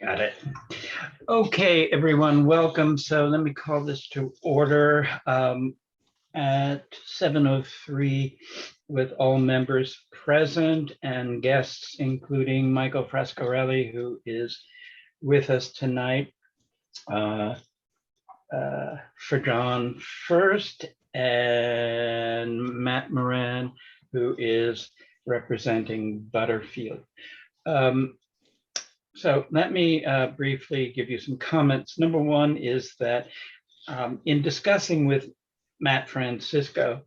Got it. Okay, everyone, welcome. So let me call this to order at 7:03 with all members present and guests, including Michael Frascarelli, who is with us tonight for John first, and Matt Moran, who is representing Butterfield. So let me briefly give you some comments. Number one is that in discussing with Matt Francisco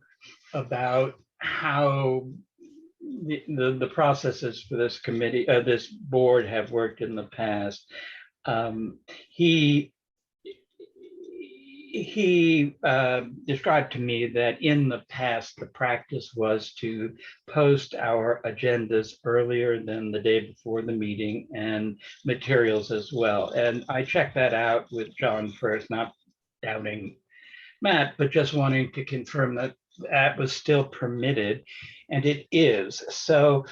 about how the processes for this committee, this board have worked in the past, he described to me that in the past, the practice was to post our agendas earlier than the day before the meeting and materials as well. And I checked that out with John first, not doubting Matt, but just wanting to confirm that that was still permitted, and it is. So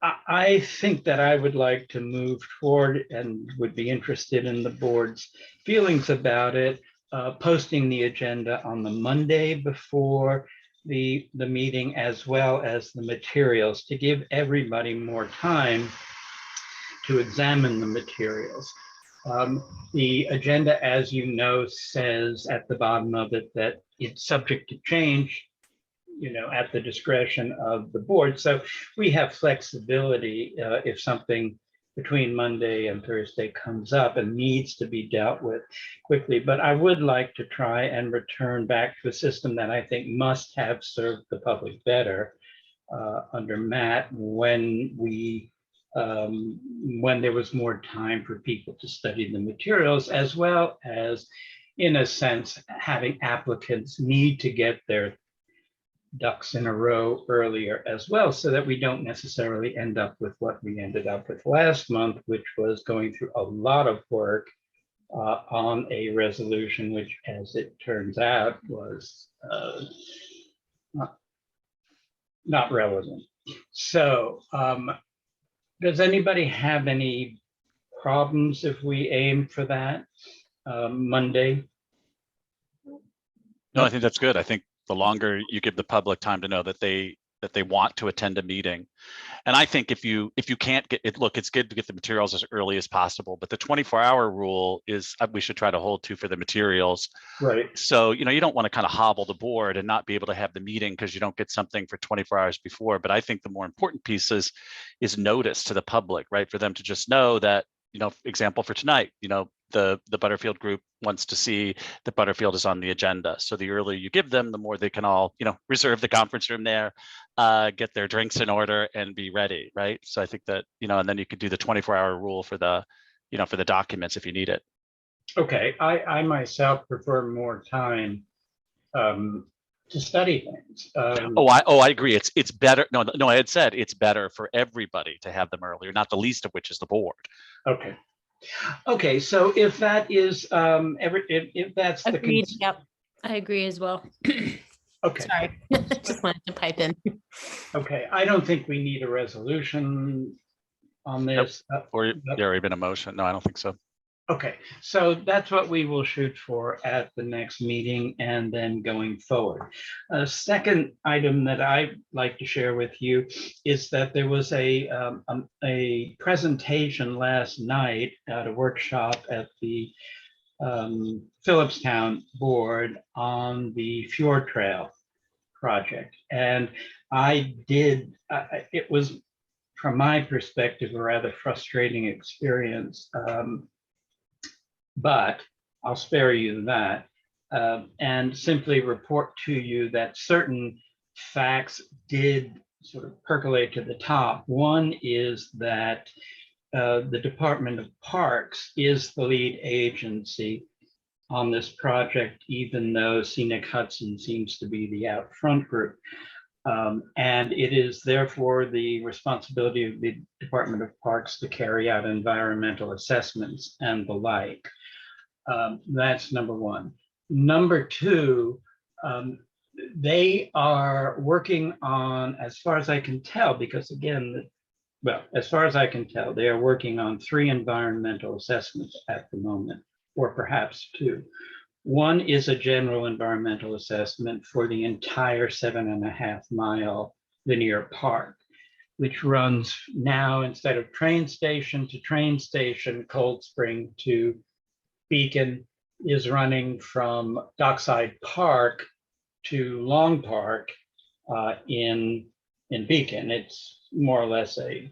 I think that I would like to move forward and would be interested in the board's feelings about it. Posting the agenda on the Monday before the meeting, as well as the materials, to give everybody more time to examine the materials. The agenda, as you know, says at the bottom of it that it's subject to change, at the discretion of the board. So we have flexibility if something between Monday and Thursday comes up and needs to be dealt with quickly. But I would like to try and return back to a system that I think must have served the public better under Matt when there was more time for people to study the materials, as well as, in a sense, having applicants need to get their ducks in a row earlier as well, so that we don't necessarily end up with what we ended up with last month, which was going through a lot of work on a resolution, which, as it turns out, was not relevant. So does anybody have any problems if we aim for that Monday? No, I think that's good. I think the longer you give the public time to know that they want to attend a meeting. And I think if you can't get it, look, it's good to get the materials as early as possible, but the 24-hour rule is we should try to hold to for the materials. Right. So, you don't want to kind of hobble the board and not be able to have the meeting because you don't get something for 24 hours before. But I think the more important piece is notice to the public, right? For them to just know that, example for tonight, the Butterfield group wants to see that Butterfield is on the agenda. So the earlier you give them, the more they can all, reserve the conference room there, get their drinks in order and be ready, right? So I think that, and then you could do the 24-hour rule for the, for the documents if you need it. Okay, I myself prefer more time to study things. I agree. It's better. No, I had said it's better for everybody to have them earlier, not the least of which is the board. Okay, so if that is if that's agreed. Yep, I agree as well. Okay. Sorry, just wanted to pipe in. Okay, I don't think we need a resolution on this. Or even a motion. No, I don't think so. Okay, so that's what we will shoot for at the next meeting and then going forward. A second item that I'd like to share with you is that there was a presentation last night at a workshop at the Phillipstown board on the Fjord Trail project. And it was, from my perspective, a rather frustrating experience. But I'll spare you that and simply report to you that certain facts did sort of percolate to the top. One is that the Department of Parks is the lead agency on this project, even though Scenic Hudson seems to be the out front group. And it is therefore the responsibility of the Department of Parks to carry out environmental assessments and the like. That's number one. Number two, they are working on, as far as I can tell, because again, well, as far as I can tell, they are working on 3 environmental assessments at the moment, or perhaps 2. One is a general environmental assessment for the entire 7.5-mile linear park, which runs now, instead of train station to train station, Cold Spring to Beacon, is running from Dockside Park to Long Park in Beacon. It's more or less a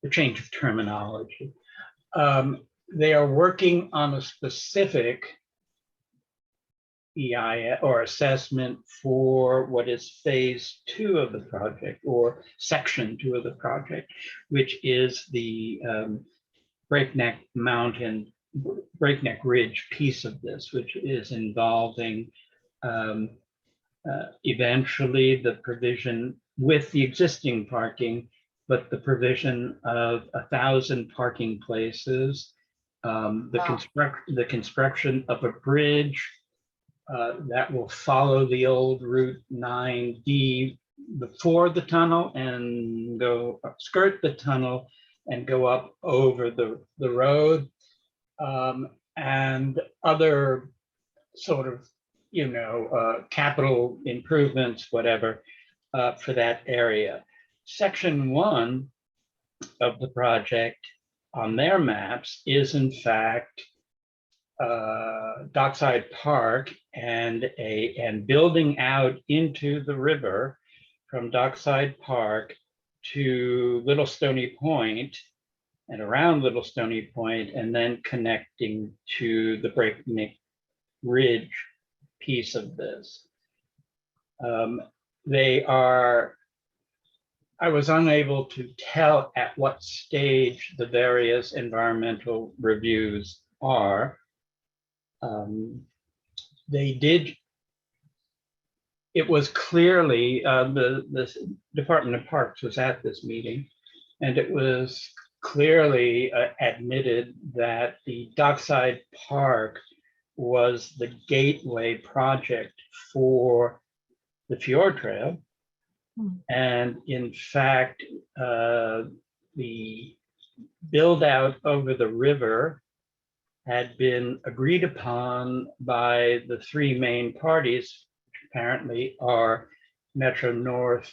change of terminology. They are working on a specific EIS or assessment for what is phase 2 of the project, or section 2 of the project, which is the Breakneck Ridge piece of this, which is involving eventually the provision with the existing parking, but the provision of 1,000 parking places, the construction of a bridge that will follow the old Route 9D before the tunnel and go skirt the tunnel and go up over the road, and other sort of capital improvements, whatever, for that area. Section 1 of the project on their maps is in fact Dockside Park and building out into the river from Dockside Park to Little Stony Point and around Little Stony Point, and then connecting to the Breakneck Ridge piece of this. I was unable to tell at what stage the various environmental reviews are. It was clearly, the Department of Parks was at this meeting, and it was clearly admitted that the Dockside Park was the gateway project for the Fjord Trail. And in fact, the build out over the river had been agreed upon by the 3 main parties, which apparently are Metro North,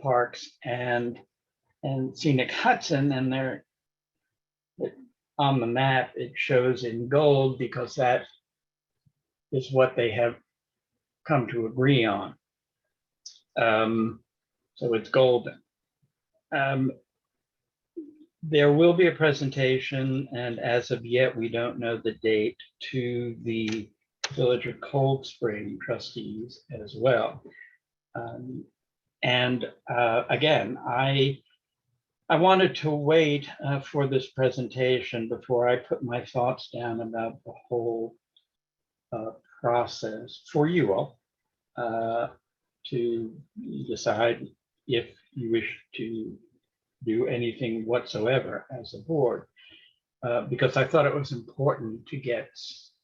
Parks, and Scenic Hudson, and they're on the map. It shows in gold because that is what they have come to agree on. So it's golden. There will be a presentation, and as of yet, we don't know the date, to the Village of Cold Spring trustees as well. Again, I wanted to wait for this presentation before I put my thoughts down about the whole process for you all to decide if you wish to do anything whatsoever as a board, because I thought it was important to get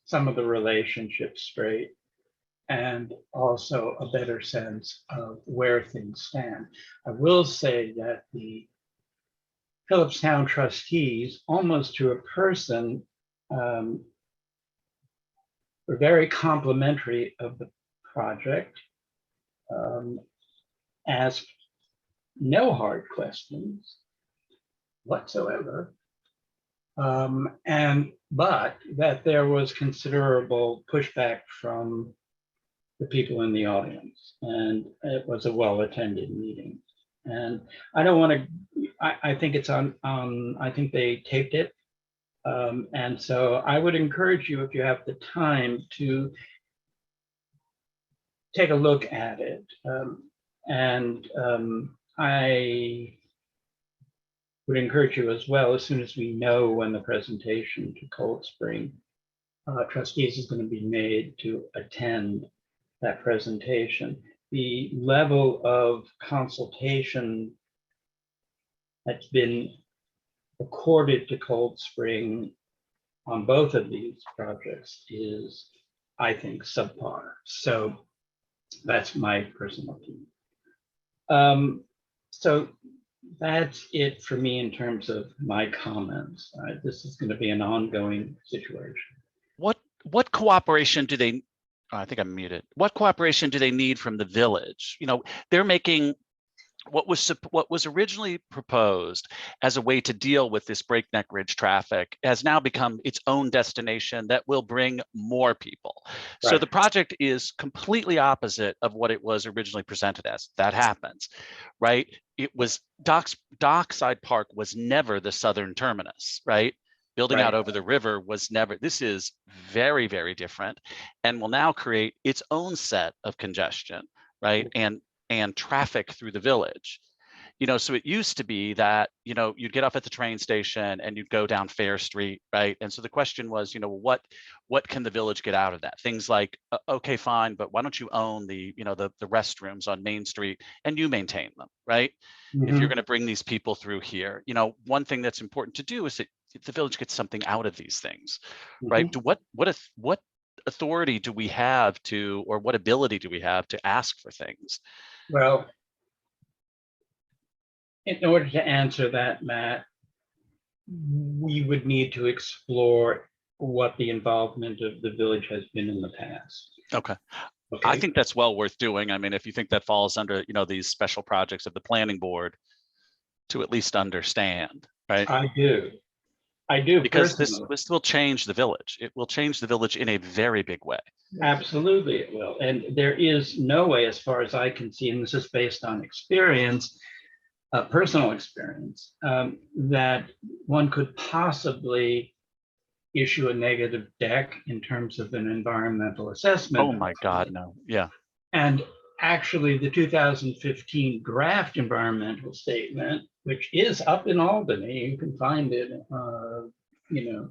some of the relationships straight and also a better sense of where things stand. I will say that the Phillipstown trustees, almost to a person, were very complimentary of the project, asked no hard questions whatsoever, but that there was considerable pushback from the people in the audience, and it was a well-attended meeting. And I don't want to, I think it's on, I think they taped it. And so I would encourage you, if you have the time, to take a look at it. I would encourage you as well, as soon as we know when the presentation to Cold Spring trustees is going to be made, to attend that presentation. The level of consultation that's been accorded to Cold Spring on both of these projects is, I think, subpar. So that's my personal opinion. So that's it for me in terms of my comments. This is going to be an ongoing situation. What cooperation do they, oh, I think I'm muted. What cooperation do they need from the village? You know, they're making what was originally proposed as a way to deal with this breakneck ridge traffic has now become its own destination that will bring more people. So Right. the project is completely opposite of what it was originally presented as. That happens, right? It was Dockside Park was never the southern terminus, right? Building out Right. over the river was never. This is very, very different, and will now create its own set of congestion, right? And traffic through the village. You know, so it used to be that, you know, you'd get off at the train station and you'd go down Fair Street, right? And so the question was, you know, what can the village get out of that? Things like, okay, fine, but why don't you own the, you know, the restrooms on Main Street and you maintain them, right? If you're going to bring these people through here, you know, one thing that's important to do is that the village gets something out of these things, right? To what authority do we have to, or what ability do we have to ask for things? Well, in order to answer that, Matt, we would need to explore what the involvement of the village has been in the past. Okay. Okay. I think that's well worth doing. I mean, if you think that falls under, you know, these special projects of the planning board to at least understand, right? I do. Because personally. this will change the village. It will change the village in a very big way. Absolutely it will. And there is no way, as far as I can see, and this is based on experience, personal experience, that one could possibly issue a negative deck in terms of an environmental assessment. Oh my God, no. Yeah. And actually the 2015 draft environmental statement, which is up in Albany, you can find it, you know,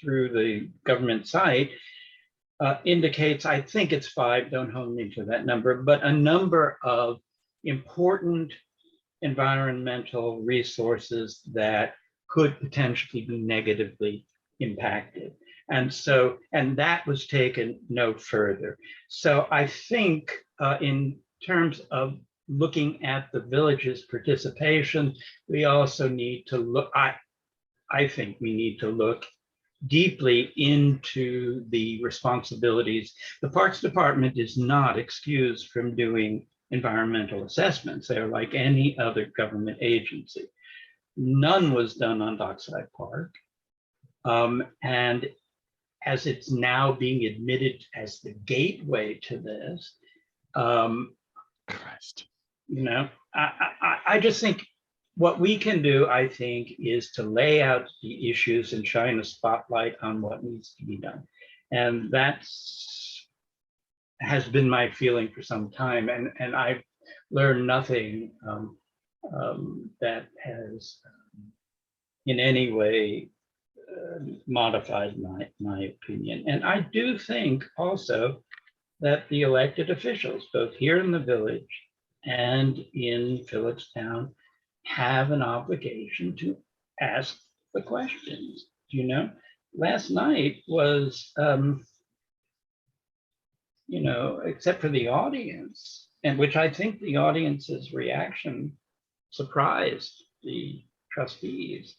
through the government site, indicates, I think it's 5, don't hold me to that number, but a number of important environmental resources that could potentially be negatively impacted. And so, and that was taken no further. So I think in terms of looking at the village's participation, we also need to look, I think we need to look deeply into the responsibilities. The Parks Department is not excused from doing environmental assessments. They're like any other government agency. None was done on Dockside Park. And as it's now being admitted as the gateway to this, Christ. you know, I just think what we can do, I think, is to lay out the issues and shine a spotlight on what needs to be done. And that's has been my feeling for some time. And I've learned nothing that has in any way modified my opinion. And I do think also that the elected officials, both here in the village and in Phillipstown, have an obligation to ask the questions. You know, last night was, you know, except for the audience, and which I think the audience's reaction surprised the trustees.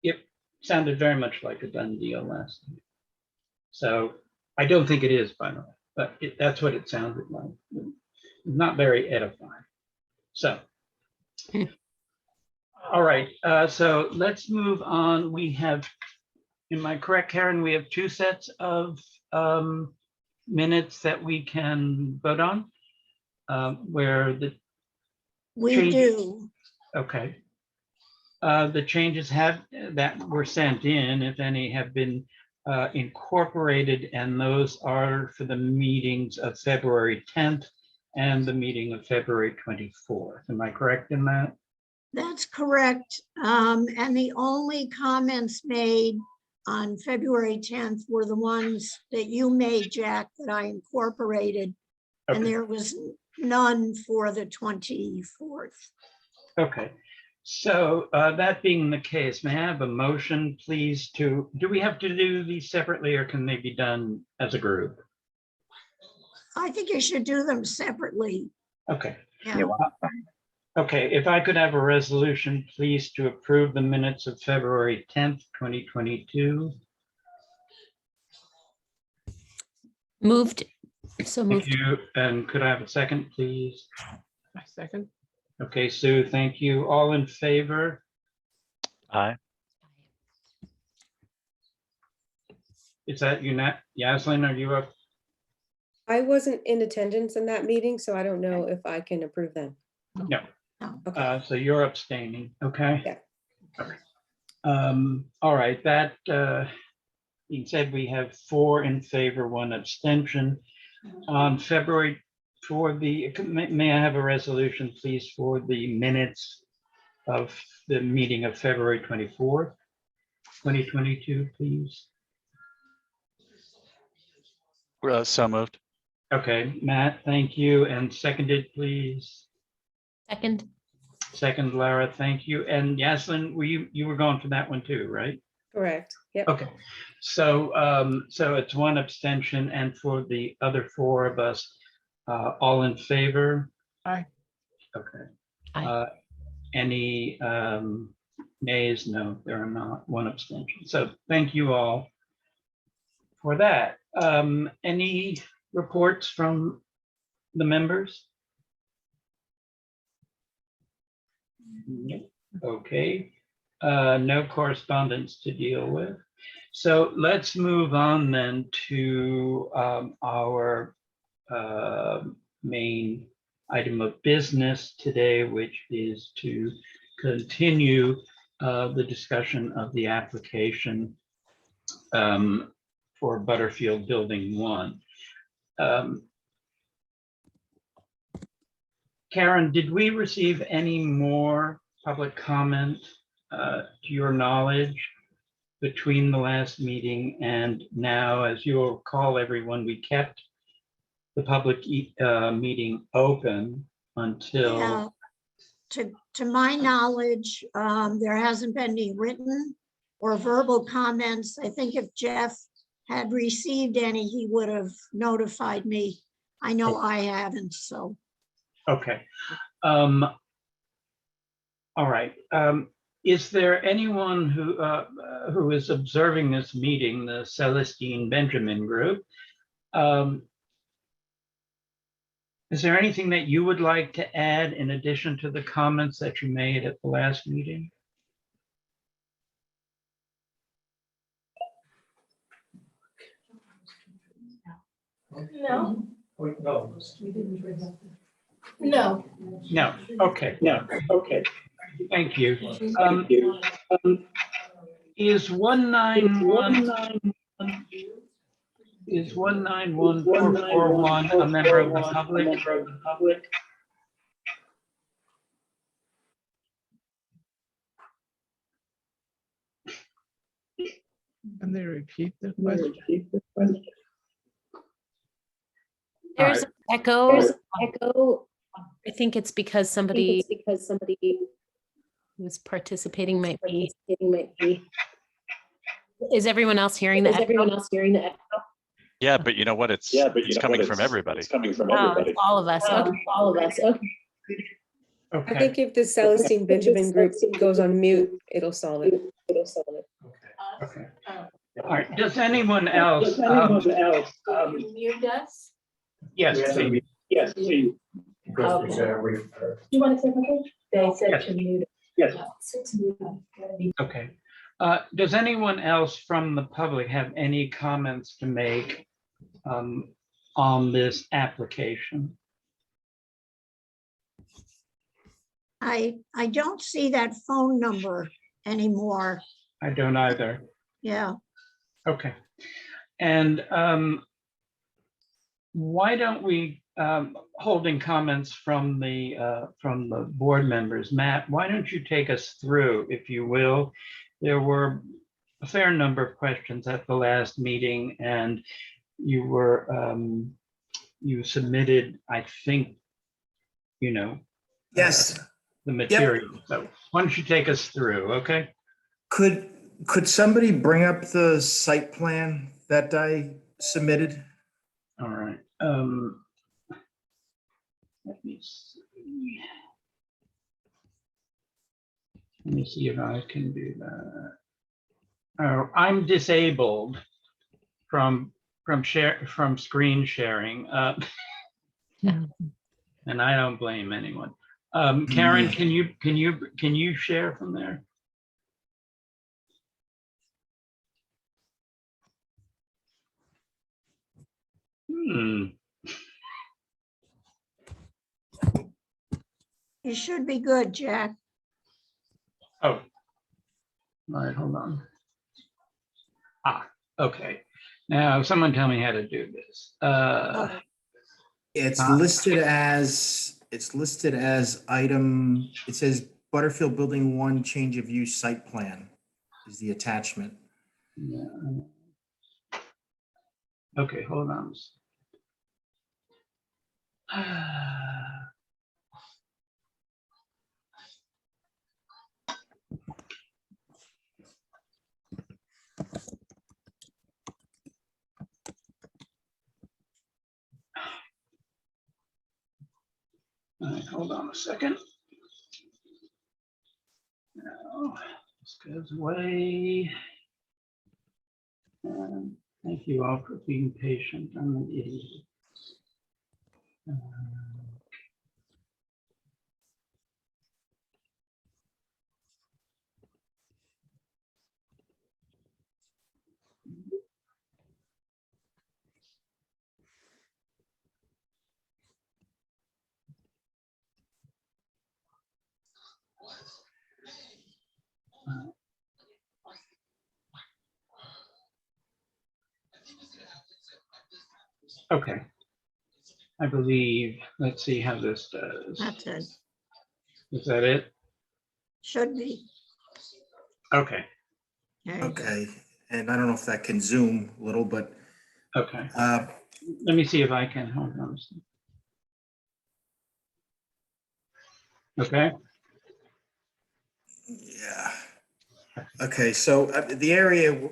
It sounded very much like a done deal last night. So I don't think it is, by the way, but that's what it sounded like. Not very edifying. So, all right, so let's move on. We have, am I correct, Karen? We have 2 sets of minutes that we can vote on, where the We do. Okay. The changes that were sent in, if any, have been incorporated, and those are for the meetings of February 10th and the meeting of February 24th. Am I correct in that? That's correct. And the only comments made on February 10th were the ones that you made, Jack, that I incorporated. Okay. And there was none for the 24th. Okay. So that being the case, may I have a motion, please, do we have to do these separately, or can they be done as a group? I think you should do them separately. Okay. Yeah. Okay, if I could have a resolution, please, to approve the minutes of February 10th, 2022. Moved. So Thank moved. you. And could I have a second, please? A second. Okay, Sue, thank you. All in favor? Aye. Is that you, Yaslin, are you up? I wasn't in attendance in that meeting, so I don't know if I can approve them. No. No. Okay. So you're abstaining, okay? Yeah. Okay. All right, that being said, we have 4 in favor, 1 abstention. On February, may I have a resolution, please, for the minutes of the meeting of February 24th, 2022, please? So moved. Okay, Matt, thank you. And seconded, please. Second. Second, Lara, thank you. And Yaslin, you were going for that one too, right? Correct. Yep. Okay, so so it's 1 abstention, and for the other 4 of us, all in favor? Aye. Okay. Aye. Any nays? No, there are not. 1 abstention. So thank you all for that. Any reports from the members? Okay, no correspondence to deal with. So let's move on then to our main item of business today, which is to continue the discussion of the application for Butterfield Building 1. Karen, did we receive any more public comment to your knowledge between the last meeting and now? As you'll recall, everyone, we kept the public meeting open until. Yeah. To my knowledge, there hasn't been any written or verbal comments. I think if Jeff had received any, he would have notified me. I know I haven't, so. Okay. All right. Is there anyone who is observing this meeting, the Celestine Benjamin group? Is there anything that you would like to add in addition to the comments that you made at the last meeting? No. No. No. No. Okay. No. Okay. Thank you. Is 191441 a member of the public? Can they repeat the question? There's an echo. I think it's because somebody who's participating might be. Is everyone else hearing the echo? Yeah, but you know what? It's coming from everybody. Oh, it's all of us. Okay. I Okay. think if the Celestine Benjamin group goes on mute, it'll solve it. Okay. All right. Does anyone else? Mute us? Yes, please. Yes, please. Okay. You want to say something? They said Yes. to mute. Yes. Okay. Does anyone else from the public have any comments to make on this application? I don't see that phone number anymore. I don't either. Yeah, Okay. And why don't we, holding comments from the board members, Matt, why don't you take us through, if you will? There were a fair number of questions at the last meeting, and you were, you submitted, I think, Yes, the material. So why don't you take us through, okay? could somebody bring up the site plan that I submitted? All right. Let me see. Let me see if I can do that. Oh, I'm disabled from screen sharing, and I don't blame anyone. Karen, can you share from there? You should be good, Jack. Oh, all right, hold on. Okay. Now, someone tell me how to do this. It's listed as item, it says Butterfield Building 1 change of use site plan is the attachment. Yeah. Okay, hold on. All right, hold on a second. Now, this goes away. And thank you all for being patient. I'm an idiot. Okay. I believe, let's see how this does. That's it. Is that it? Should be. Okay, There you go. Okay, and I don't know if that can zoom a little, but okay. Let me see if I can, hold on. Okay, yeah. Okay, so the area,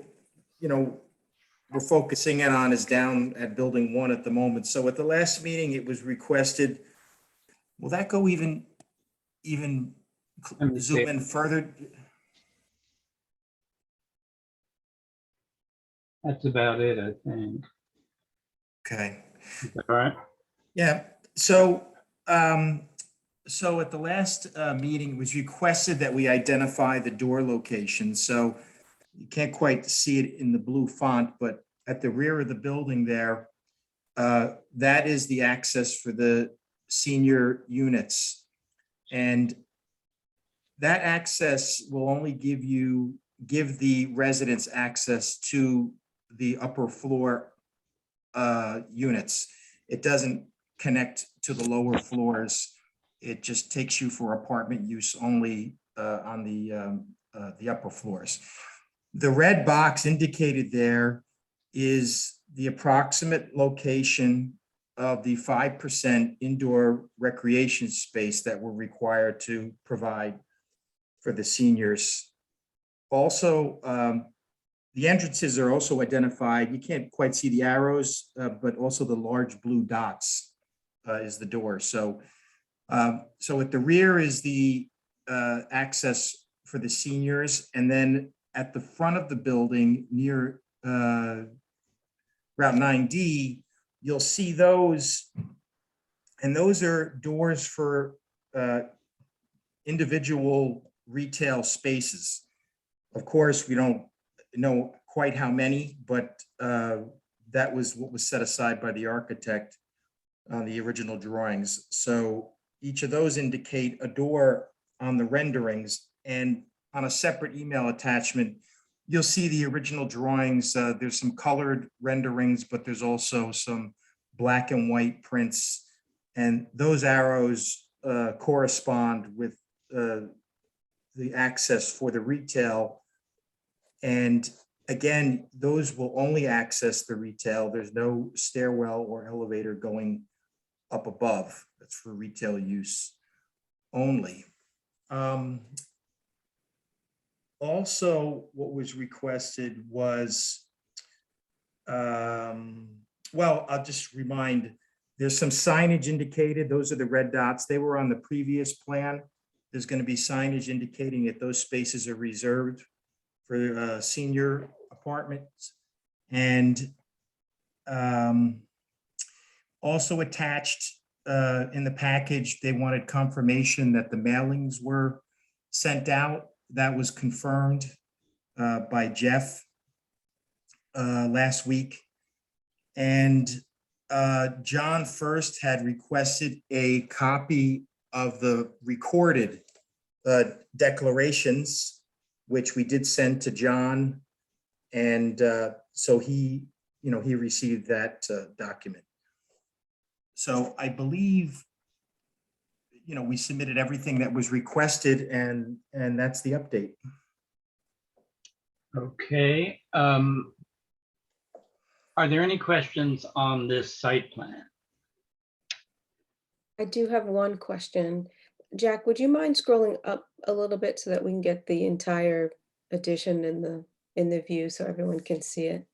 we're focusing in on is down at building 1 at the moment. So at the last meeting, it was requested, will that go even Let me zoom see. in further? That's about it, I think. Okay. All right. Yeah, so so at the last meeting, it was requested that we identify the door location. So you can't quite see it in the blue font, but at the rear of the building there, that is the access for the senior units. And that access will only give the residents access to the upper floor units. It doesn't connect to the lower floors. It just takes you for apartment use only on the upper floors. The red box indicated there is the approximate location of the 5% indoor recreation space that we're required to provide for the seniors. Also, the entrances are also identified. You can't quite see the arrows, but also the large blue dots is the door. So at the rear is the access for the seniors, and then at the front of the building near Route 9D, you'll see those, and those are doors for individual retail spaces. Of course, we don't know quite how many, but that was what was set aside by the architect on the original drawings. So each of those indicate a door on the renderings, and on a separate email attachment, you'll see the original drawings. There's some colored renderings, but there's also some black and white prints, and those arrows correspond with the access for the retail. And again, those will only access the retail. There's no stairwell or elevator going up above. That's for retail use only. Also, what was requested was, well, I'll just remind There's some signage indicated. Those are the red dots. They were on the previous plan. There's going to be signage indicating that those spaces are reserved for senior apartments. And also attached in the package, they wanted confirmation that the mailings were sent out. That was confirmed by Jeff last week. And John first had requested a copy of the recorded declarations, which we did send to John. And so he received that document. So I believe, we submitted everything that was requested, and that's the update. Okay. Are there any questions on this site plan? I do have one question. Jack, would you mind scrolling up a little bit so that we can get the entire addition in the view so everyone can see it?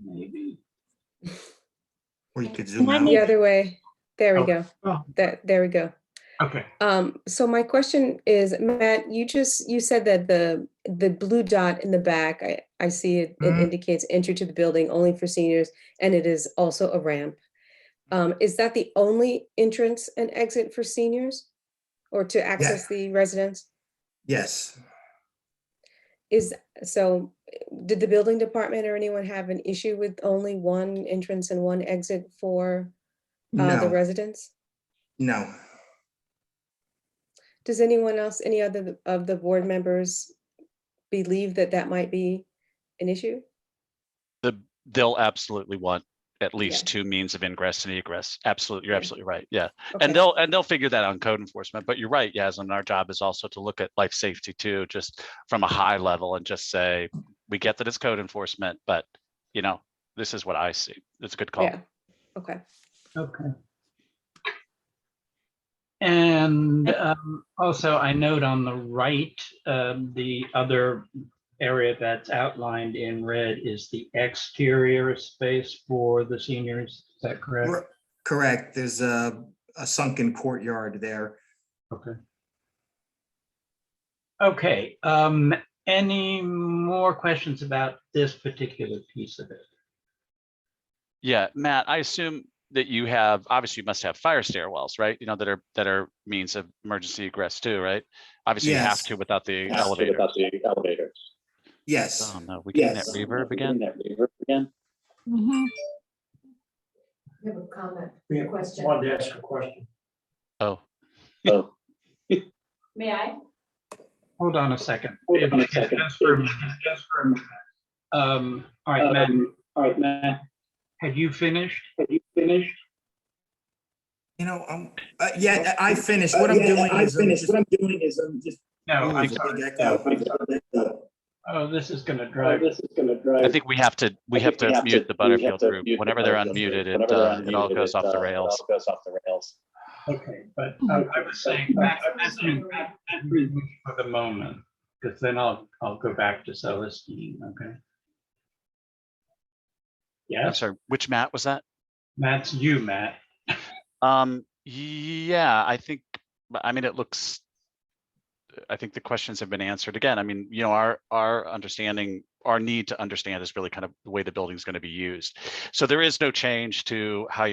Maybe. Or you could zoom Can I out. The other way. There we Oh. go. Oh, There we go. okay. So my question is, Matt, you said that the blue dot in the back, I see it, it Mhm. indicates entry to the building only for seniors, and it is also a ramp. Is that the only entrance and exit for seniors or to access the residence? Yes. So did the building department or anyone have an issue with only one entrance and one exit for the No, residents? no. Does anyone else, any other of the board members believe that that might be an issue? They'll absolutely want at Yeah. least two means of ingress and egress. Absolutely, you're Yeah. absolutely right. Yeah, Okay. and they'll figure that out in code enforcement. But you're right, Yasmin. Our job is also to look at life safety too, just from a high level, and just say we get that it's code enforcement, but this is what I see. It's a good call. Yeah, okay. Okay. And also I note on the right, the other area that's outlined in red is the exterior space for the seniors. Is that correct? Correct. There's a sunken courtyard there. Okay. Okay. Any more questions about this particular piece of it? Yeah, Matt, I assume that you obviously you must have fire stairwells, right? That are means of emergency egress too, right? Obviously you have Yes. to without the elevator. Yes. Oh no, we getting that reverb again? You have a comment, We question. wanted to ask a question. Oh, May I? Hold on a second. Just for a minute. All right, Matt. Have you finished? Yeah, I finished. What I'm doing is I'm just. No, I'm Ooh, sorry. big echo. Oh, this is gonna drive. I think we have to mute the Butterfield group. Whenever they're unmuted, it all goes off the rails. Okay, but I was saying, Matt, for the moment, because then I'll go back to Celestine, okay? I'm Yes, sorry, which Matt was that? Matt's you, Matt. Yeah, I think it looks, I think the questions have been answered. Again, our understanding, our need to understand is really kind of the way the building is going to be used. So there is no change to how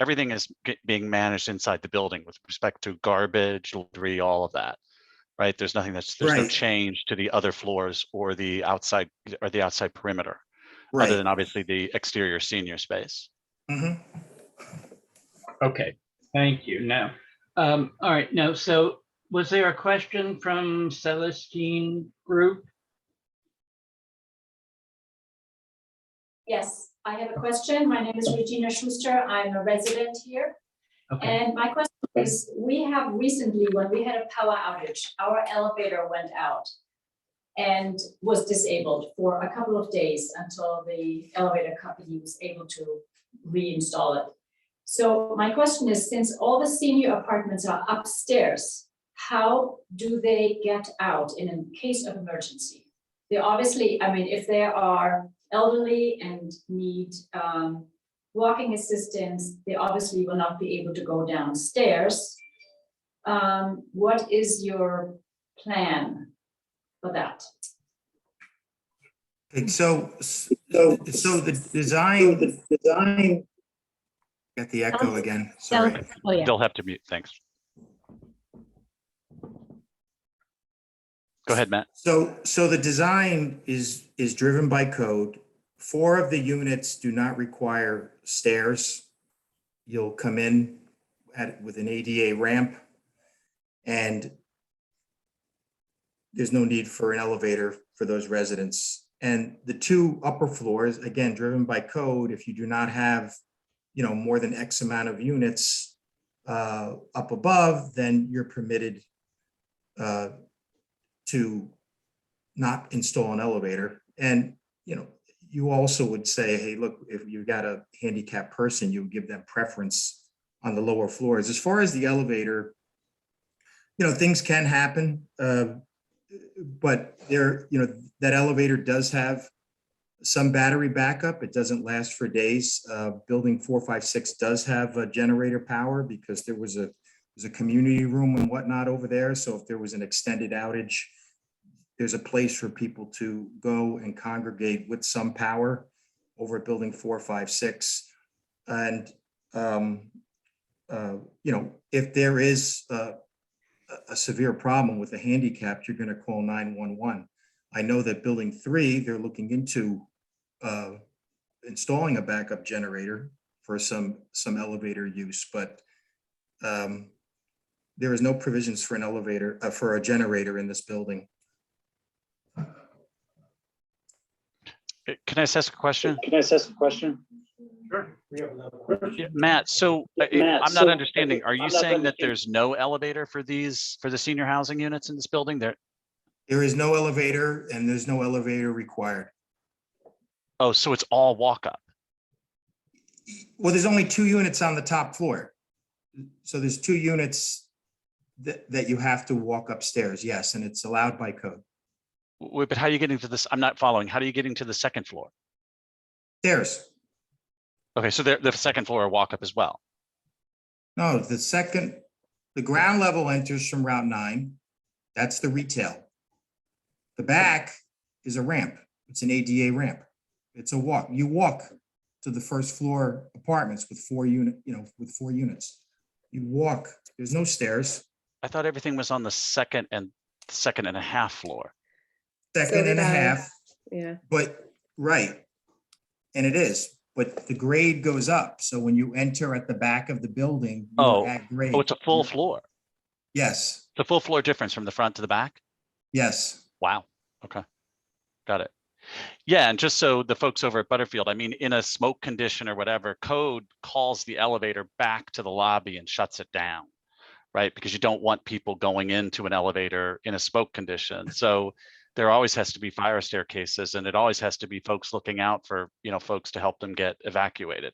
everything is being managed inside the building with respect to garbage, laundry, all of that, right? There's nothing there's no Right. change to the other floors or the outside perimeter, other Right. than obviously the exterior senior space. Mhm. Okay, thank you. Now, all right, now, so was there a question from Celestine Group? Yes, I have a question. My name is Regina Schuster. I'm a resident here. Okay, And my question is, we have recently, when we had a power outage, our elevator went out and was disabled for a couple of days until the elevator company was able to reinstall it. So my question is, since all the senior apartments are upstairs, how do they get out in a case of emergency? They obviously, if there are elderly and need walking assistance, they obviously will not be able to go downstairs. What is your plan for that? Okay, so the design. Got the echo again, sorry. Oh, yeah. They'll have to mute. Thanks. Go ahead, Matt. So the design is driven by code. 4 of the units do not require stairs. You'll come in with an ADA ramp, and there's no need for an elevator for those residents. And the 2 upper floors, again, driven by code, if you do not have, more than X amount of units up above, then you're permitted to not install an elevator. And, you also would say, hey, look, if you got a handicapped person, you would give them preference on the lower floors. As far as the elevator, things can happen, but that elevator does have some battery backup. It doesn't last for days. Building 456 does have a generator power because there's a community room and whatnot over there. So if there was an extended outage, there's a place for people to go and congregate with some power over at building 456. And, if there is a severe problem with a handicap, you're going to call 911. I know that building 3, they're looking into installing a backup generator for some elevator use, but there is no provisions for an elevator, for a generator in this building. Can I ask a question? Sure. Yeah, Matt, so I'm not understanding. Are you saying that there's no elevator for the senior housing units in this building? There is no elevator, and there's no elevator required. Oh, so it's all walk up. Well, there's only 2 units on the top floor. So there's 2 units that you have to walk upstairs, yes, and it's allowed by code. Wait, but how are you getting to this? I'm not following. How are you getting to the second floor? Stairs. Okay, so the second floor are walk up as well. No, the ground level enters from Route 9. That's the retail. The back is a ramp. It's an ADA ramp. It's a walk. You walk to the first floor apartments with 4 units. You walk. There's no stairs. I thought everything was on the second and a half floor. Second and a half. Yeah. But right. And it is. But the grade goes up. So when you enter at the back of the building, you're at grade. Oh, it's a full floor. Yes. It's a full floor difference from the front to the back. Yes. Wow. Okay. Got it. Yeah. And just so the folks over at Butterfield, I mean, in a smoke condition or whatever, code calls the elevator back to the lobby and shuts it down, right? Because you don't want people going into an elevator in a smoke condition. So there always has to be fire staircases, and it always has to be folks looking out for, folks to help them get evacuated.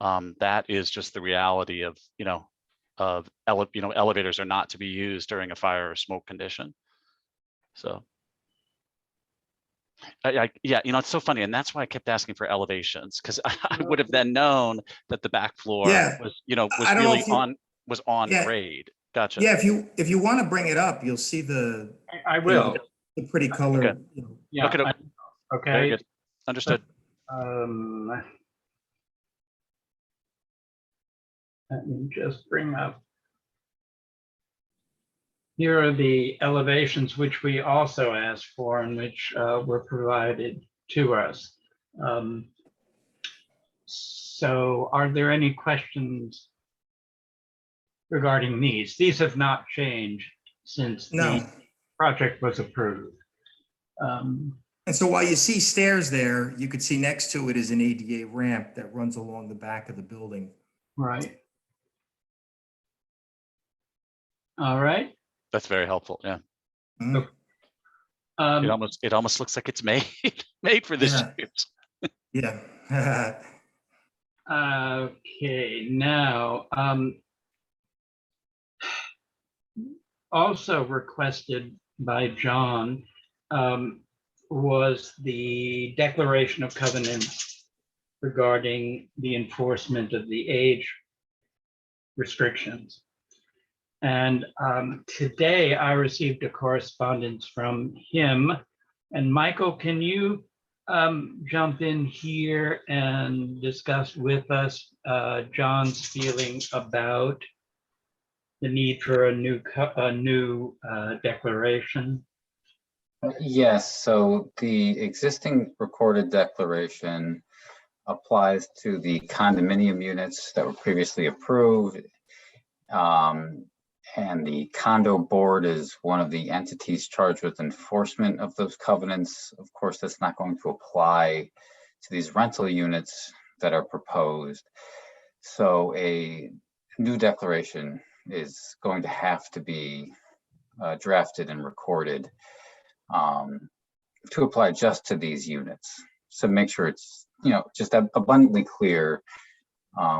That is just the reality of, elevators are not to be used during a fire or smoke condition. So, yeah, it's so funny, and that's why I kept asking for elevations, because I would have then known that the back floor was on grade. Gotcha. Yeah, if you want to bring it up, you'll see the. I will. The pretty color. Okay. Yeah. Look it up. Okay. Very good. Understood. Let me just bring up. Here are the elevations which we also asked for and which were provided to us. So are there any questions regarding these? These have not changed since the project was approved. And so while you see stairs there, you could see next to it is an ADA ramp that runs along the back of the building. Right. All right. That's very helpful. Yeah. Mm-hmm. It almost looks like it's made for this use. Yeah. Okay. Now, also requested by John, was the declaration of covenants regarding the enforcement of the age restrictions. And today I received a correspondence from him. And Michael, can you jump in here and discuss with us John's feeling about the need for a new declaration? Yes, so the existing recorded declaration applies to the condominium units that were previously approved. And the condo board is one of the entities charged with enforcement of those covenants. Of course, that's not going to apply to these rental units that are proposed. So a new declaration is going to have to be drafted and recorded to apply just to these units. So make sure it's, just abundantly clear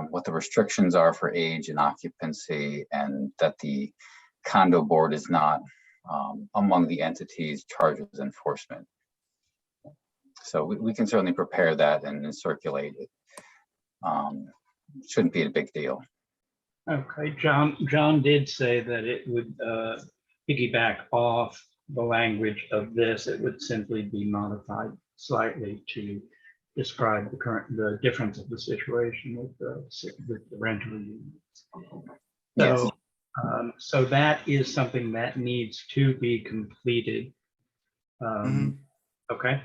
what the restrictions are for age and occupancy, and that the condo board is not among the entities charged with enforcement. So we can certainly prepare that and circulate it. Shouldn't be a big deal. Okay, John did say that it would piggyback off the language of this. It would simply be modified slightly to describe the difference of the situation with the rental units. Yes. So, so that is something that needs to be completed. Okay.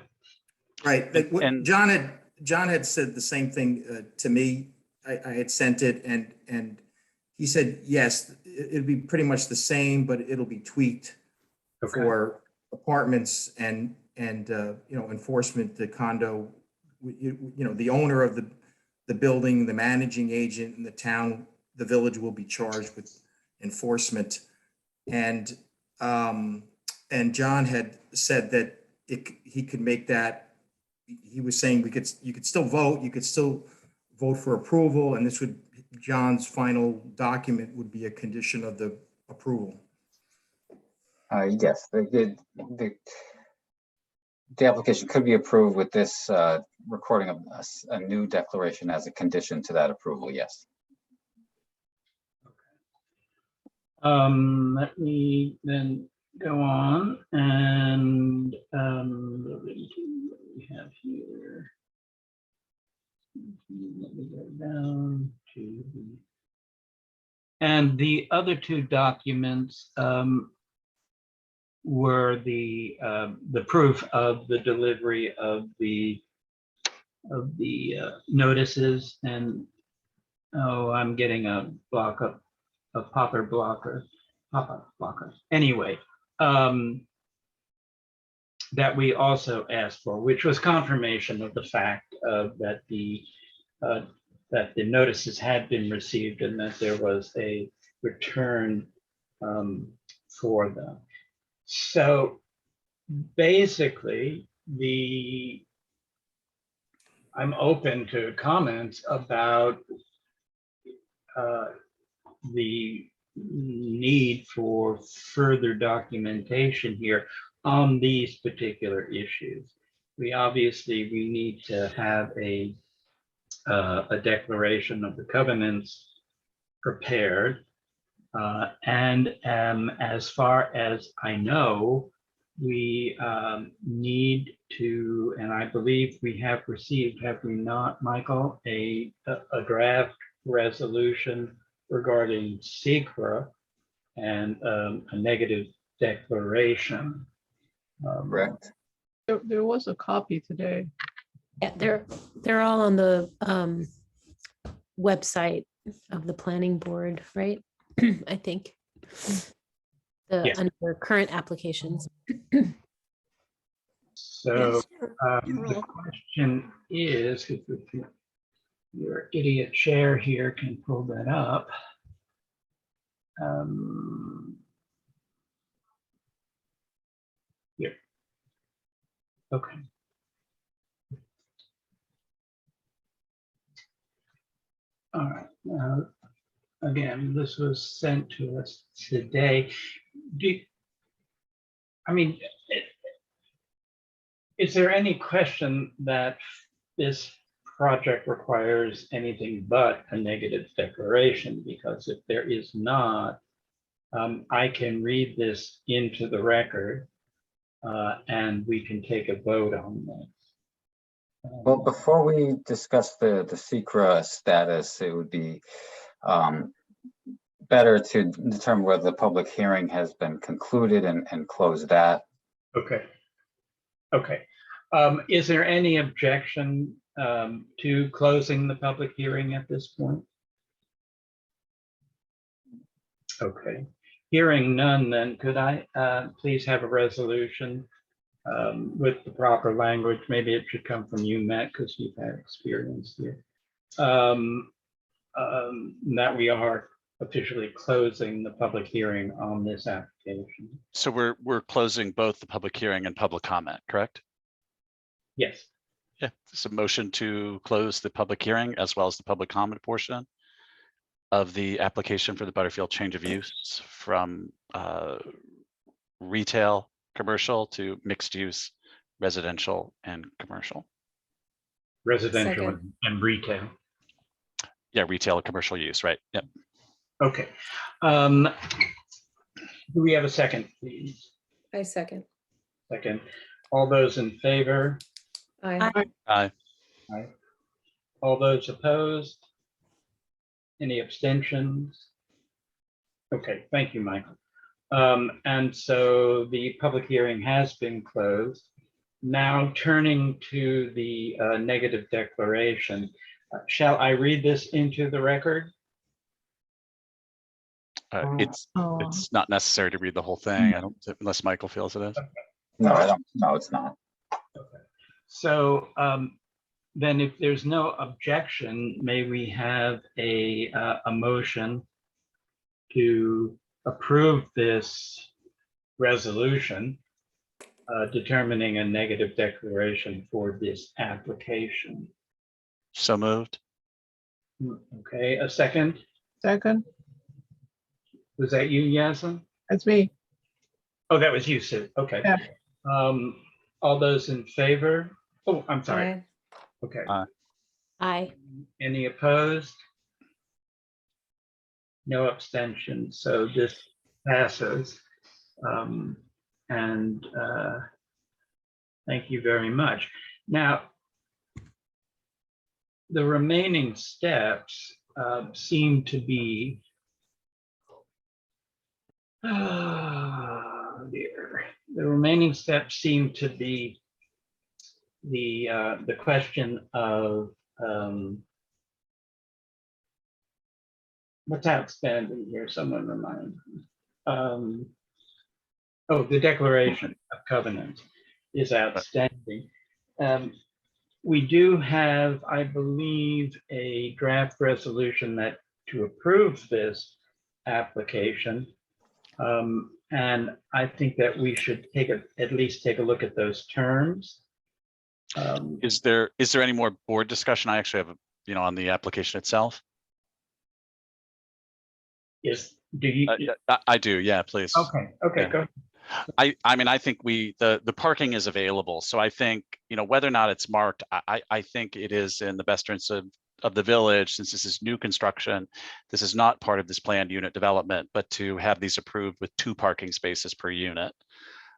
Right. Like what And- John had said the same thing to me. I had sent it and he said, yes, it'd be pretty much the same, but it'll be tweaked for apartments and enforcement, the condo, the owner of the building, the managing agent in the town, the village will be charged with enforcement. And John had said that he could make that. He was saying you could still vote. You could still vote for approval, and this would John's final document would be a condition of the approval. Yes, the application could be approved with this recording of a new declaration as a condition to that approval. Yes. Let me then go on and what do we have here? Let me go down to and the other two documents were the proof of the delivery of the notices, and I'm getting a pop-up blocker. Anyway, that we also asked for, which was confirmation of the fact that the notices had been received and that there was a return for them. So basically, I'm open to comments about the need for further documentation here on these particular issues. We need to have a declaration of the covenants prepared. And as far as I know, we need to, and I believe we have received, have we not, Michael, a draft resolution regarding SECRA and a negative declaration. Correct. There was a copy today. Yeah, they're all on the website of the planning board, right? I think. Under current applications. So Yes, the Roll. question is, if your idiot chair here can pull that up. Here. Okay. All right. Now, again, this was sent to us today. Is there any question that this project requires anything but a negative declaration? Because if there is not, I can read this into the record and we can take a vote on this. Well, before we discuss the secra status, it would be better to determine whether the public hearing has been concluded and close that. Okay. Okay. Is there any objection to closing the public hearing at this point? Okay. Hearing none, then could I please have a resolution with the proper language? Maybe it should come from you, Matt, because you've had experience here. That we are officially closing the public hearing on this application. So we're closing both the public hearing and public comment, correct? Yes. Yeah, it's a motion to close the public hearing as well as the public comment portion of the application for the Butterfield change of use from retail, commercial to mixed use, residential and commercial. Residential Second. and retail. Yeah, retail and commercial use, right? Yep. Okay. Do we have a second, please? I second. Second. All those in favor? Aye. Aye. Aye. All those opposed? Any abstentions? Okay, thank you, Michael. And so the public hearing has been closed. Now turning to the negative declaration. Shall I read this into the record? It's Oh, not necessary to read the whole thing. I don't, unless Michael feels it is. No, I don't. No, it's not. So then if there's no objection, may we have a motion to approve this resolution determining a negative declaration for this application? So moved. Okay, a second? second, Was that you, Yasmin? that's me. Oh, that was you, Sue. Okay. Yeah. All those in favor? Oh, I'm sorry. Aye. Okay. Aye. Any opposed? No abstentions, so this passes. And thank you very much. Now, the remaining steps seem to be, oh dear. The remaining steps seem to be the question of what's outstanding here? Someone remind me. Oh, the declaration of covenant is outstanding. We do have, I believe, a draft resolution that to approve this application. And I think that we should at least take a look at those terms. Is there any more board discussion? I actually have, on the application itself. Do you? I do. Yeah, please. Okay, Yeah. go. I mean, I think the parking is available. So I think, whether or not it's marked, I think it is in the best interest of the village, since this is new construction. This is not part of this planned unit development, but to have these approved with 2 parking spaces per unit.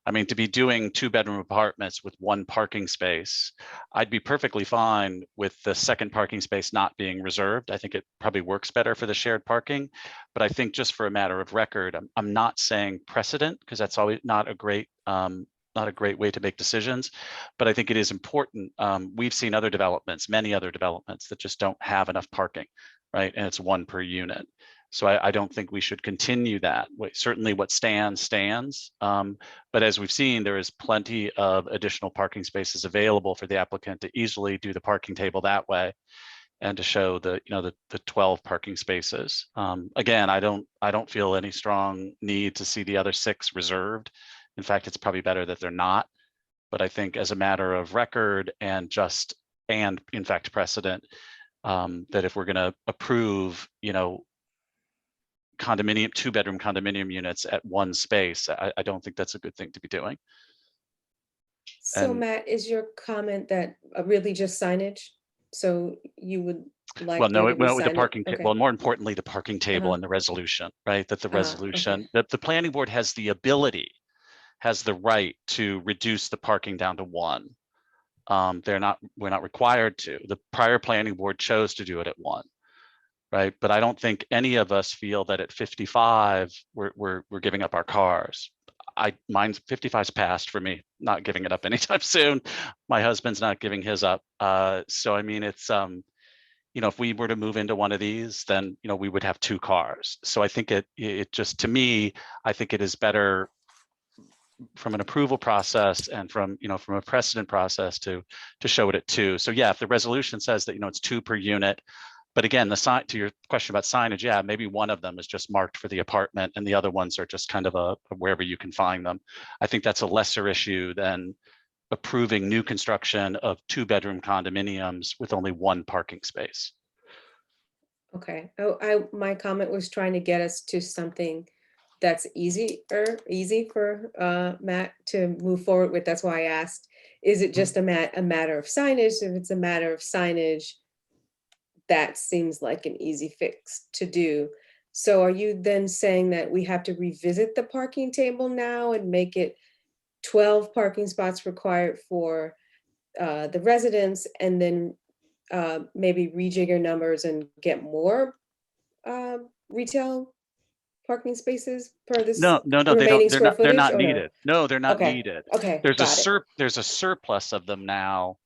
I mean, to be doing 2-bedroom apartments with 1 parking space, I'd be perfectly fine with the second parking space not being reserved. I think it probably works better for the shared parking. But I think just for a matter of record, I'm not saying precedent, because that's always not a great way to make decisions. But I think it is important. We've seen other developments, many other developments that just don't have enough parking, right? And it's 1 per unit. So I don't think we should continue that. Certainly what stands. But as we've seen, there is plenty of additional parking spaces available for the applicant to easily do the parking table that way and to show the 12 parking spaces. Again, I don't feel any strong need to see the other 6 reserved. In fact, it's probably better that they're not. But I think as a matter of record and in fact precedent, that if we're going to approve, condominium 2-bedroom condominium units at 1 space, I don't think that's a good thing to be doing. So And- Matt, is your comment that really just signage? So you would like. Well, no, there it to be went with the signage? parking, Okay. well, more importantly, the parking table Uh-huh. and the resolution, right? That the Okay. resolution, that the planning board has the ability, has the right to reduce the parking down to 1. We're not required to. The prior planning board chose to do it at 1. Right, but I don't think any of us feel that at 55, we're giving up our cars. Mine's 55's passed for me, not giving it up anytime soon. My husband's not giving his up. So I mean, it's if we were to move into one of these, then we would have 2 cars. So I think it just, to me, I think it is better from an approval process and from a precedent process to show it at 2. So yeah, if the resolution says that it's 2 per unit. But again, the sign, to your question about signage, yeah, maybe one of them is just marked for the apartment and the other ones are just kind of a wherever you can find them. I think that's a lesser issue than approving new construction of 2-bedroom condominiums with only 1 parking space. Okay. Oh, my comment was trying to get us to something that's easy for Matt to move forward with. That's why I asked, is it just a matter of signage? If it's a matter of signage, that seems like an easy fix to do. So are you then saying that we have to revisit the parking table now and make it 12 parking spots required for the residents, and then maybe rejigger numbers and get more retail parking spaces per this? No, they remaining don't. They're square not. They're footage, not or no? needed. No, they're not Okay. needed. Okay, There's got it. there's a surplus of them now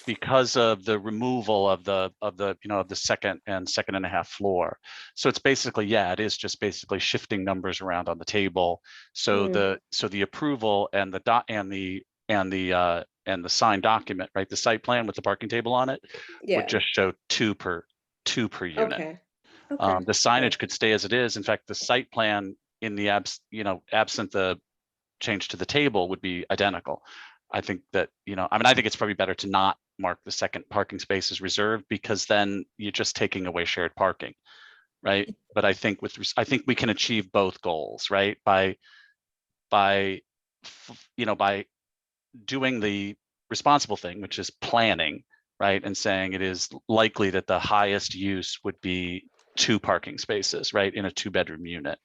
because of the removal of the second and a half floor. So it's basically, yeah, it is just basically shifting numbers around on the table. So the approval and the signed document, right? The site plan with the parking table on it Yeah, would just show two per unit. okay. Okay. The signage could stay as it is. In fact, the site plan in the absent the change to the table would be identical. I think that, I think it's probably better to not mark the second parking space as reserved, because then you're just taking away shared parking, right? But I think we can achieve both goals, right? By doing the responsible thing, which is planning, right? And saying it is likely that the highest use would be 2 parking spaces, right? In a 2-bedroom unit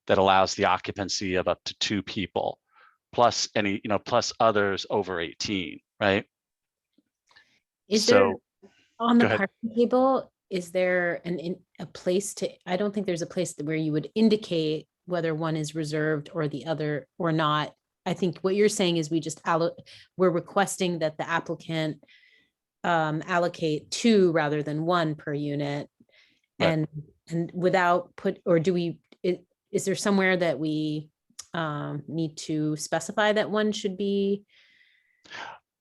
that allows the occupancy of up to 2 people, plus plus others over 18, right? Is there, on the go ahead. parking table, is there a place to, I don't think there's a place where you would indicate whether one is reserved or the other or not. I think what you're saying is we're requesting that the applicant allocate 2 rather than 1 per unit. Right. And without is there somewhere that we need to specify that one should be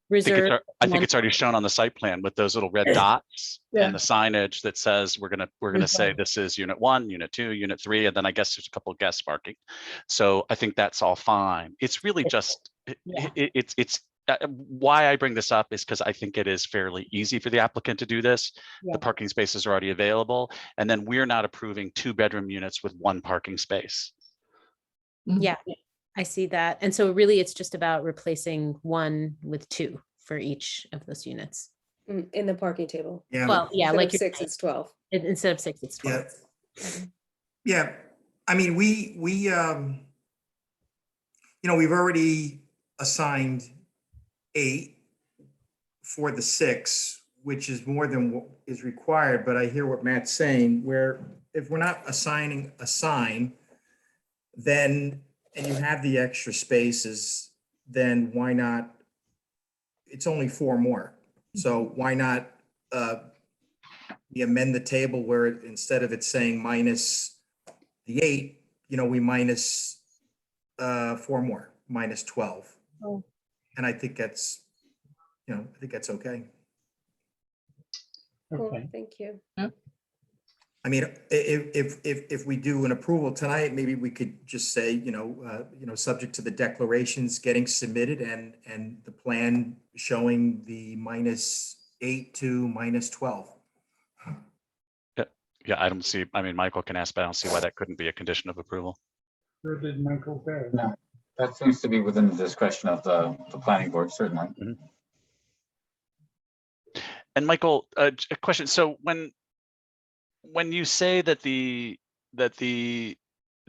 reserved? I think it's already shown on the site plan with those little red dots Yeah. and the signage that says we're gonna say this is unit 1, unit 2, unit 3, and then I guess there's a couple of guest parking. So I think that's all fine. It's really just Yeah. it's why I bring this up is because I think it is fairly easy for the applicant to do this. Yeah. The parking spaces are already available, and then we're not approving 2-bedroom units with 1 parking space. Yeah, I see that. And so really it's just about replacing 1 with 2 for each of those units. In the parking table. Yeah. Well, yeah, Instead like of you're 6, saying, it's 12. instead of 6, it's 12. Yeah. I mean, we've already assigned 8 for the 6, which is more than what is required. But I hear what Matt's saying, where if we're not assigning a sign, then, and you have the extra spaces, then why not? It's only 4 more. So why not we amend the table where instead of it saying minus the 8, we minus 4 more, minus 12. Oh. And I think that's, okay. Cool, Okay. thank you. I mean, if we do an approval tonight, maybe we could just say, subject to the declarations getting submitted and the plan showing the -8 to -12. Yeah, I don't see. I mean, Michael can ask, but I don't see why that couldn't be a condition of approval. Where did Michael go? No. That seems to be within the discretion of the planning board, certainly. And Michael, a question. So when you say that the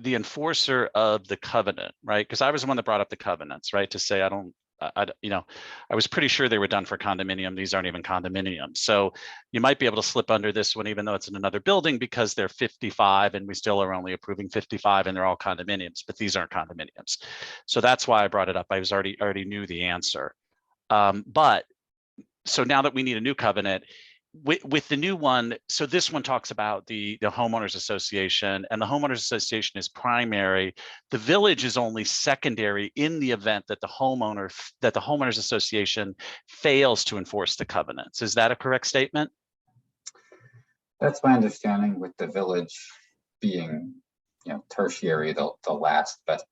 enforcer of the covenant, right? Because I was the one that brought up the covenants, right? To say I was pretty sure they were done for condominium. These aren't even condominiums. So you might be able to slip under this one, even though it's in another building, because they're 55 and we still are only approving 55 and they're all condominiums, but these aren't condominiums. So that's why I brought it up. I was already knew the answer. But so now that we need a new covenant, with the new one, so this one talks about the homeowners association, and the homeowners association is primary. The village is only secondary in the event that the homeowners association fails to enforce the covenants. Is that a correct statement? That's my understanding, with the village being, tertiary, the last best,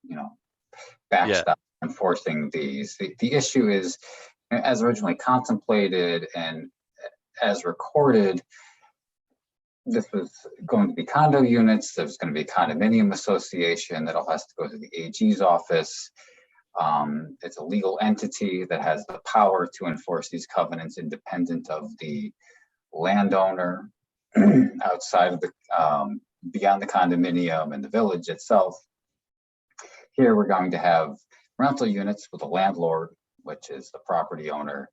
backstop enforcing these. The issue is, as originally contemplated and as recorded, this was going to be condo units. There's going to be a condominium association that all has to go to the AG's office. It's a legal entity that has the power to enforce these covenants independent of the landowner outside of the, beyond the condominium and the village itself. Here we're going to have rental units with a landlord, which is the property owner,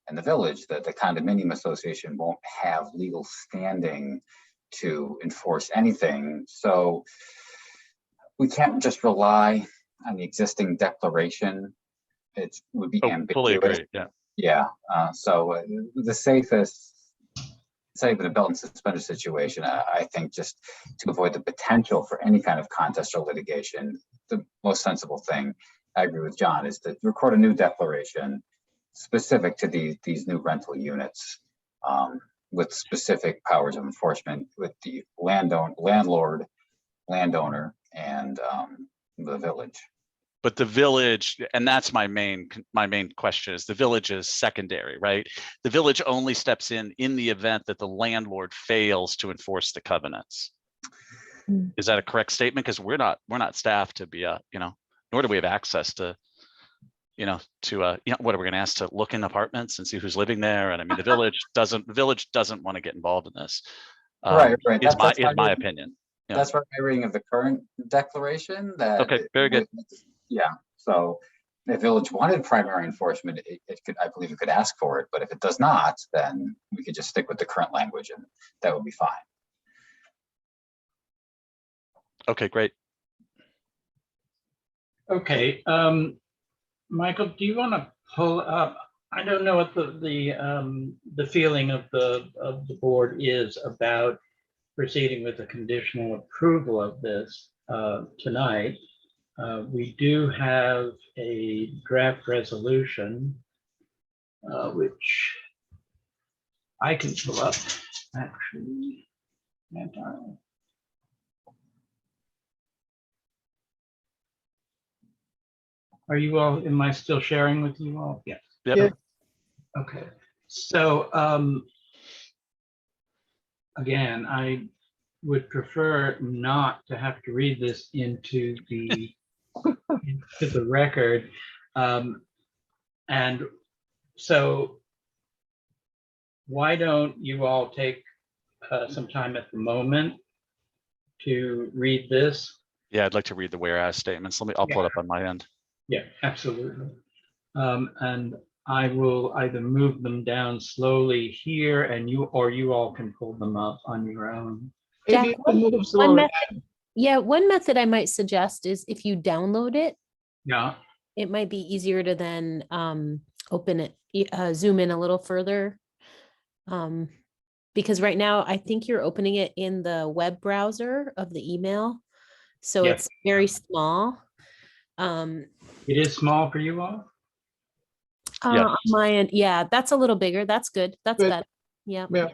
and the village. That the condominium association won't have legal standing to enforce anything. So we can't just rely on the existing declaration. It would be ambiguous. Fully agree. Yeah. Yeah. So the safest, it's not even a belt and suspender situation. I think just to avoid the potential for any kind of contest or litigation, the most sensible thing, I agree with John, is to record a new declaration specific to these new rental units, with specific powers of enforcement with the landlord, landowner, and the village. But the village, and that's my main question, is the village is secondary, right? The village only steps in the event that the landlord fails to enforce the covenants. Is that a correct statement? Because we're not staffed to be nor do we have access to what are we going to ask to look in apartments and see who's living there? And I mean, the village doesn't want to get involved in this. Right. Is my opinion. Yeah. That's my reading of the current declaration. That okay, very good. Yeah. So if village wanted primary enforcement, it could, I believe it could ask for it. But if it does not, then we could just stick with the current language and that would be fine. Okay, great. Okay, Michael, do you want to pull up? I don't know what the feeling of the board is about proceeding with a conditional approval of this tonight. We do have a draft resolution, which I can pull up actually. Are you all, am I still sharing with you all? Yes. Yep. Yeah. Okay. So again, I would prefer not to have to read this into the record. And so why don't you all take some time at the moment to read this? Yeah, I'd like to read the whereas statements. I'll pull it up on my end. Yeah, absolutely. And I will either move them down slowly here and you all can pull them up on your own. Maybe Jack, you can move one slowly. method, one method I might suggest is if you download it, Yeah. it might be easier to then open it, zoom in a little further. Because right now I think you're opening it in the web browser of the email. So Yes. it's very small. It is small for you all? Yes. On my end, yeah, that's a little bigger. That's good. That's Good. better. Yeah. Yeah.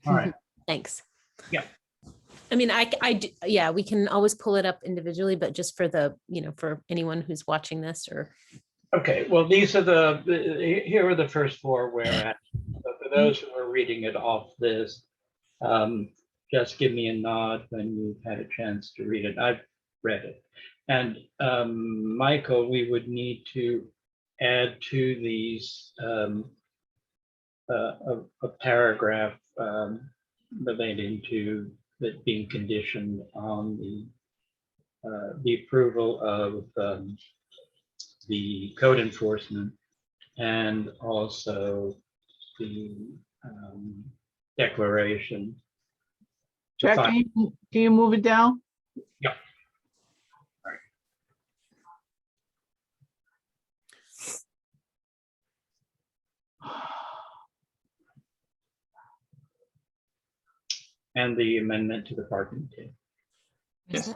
All right. Thanks. Yeah. I mean, yeah, we can always pull it up individually, but just for the, for anyone who's watching this or. Okay, well, these are here are the first four whereas. So for those who are reading it off this, just give me a nod when you've had a chance to read it. I've read it. And Michael, we would need to add to these a paragraph relating to that being conditioned on the approval of the code enforcement and also the declaration. Jack, can you move it down? Yeah. And the amendment to the parking table. Yes.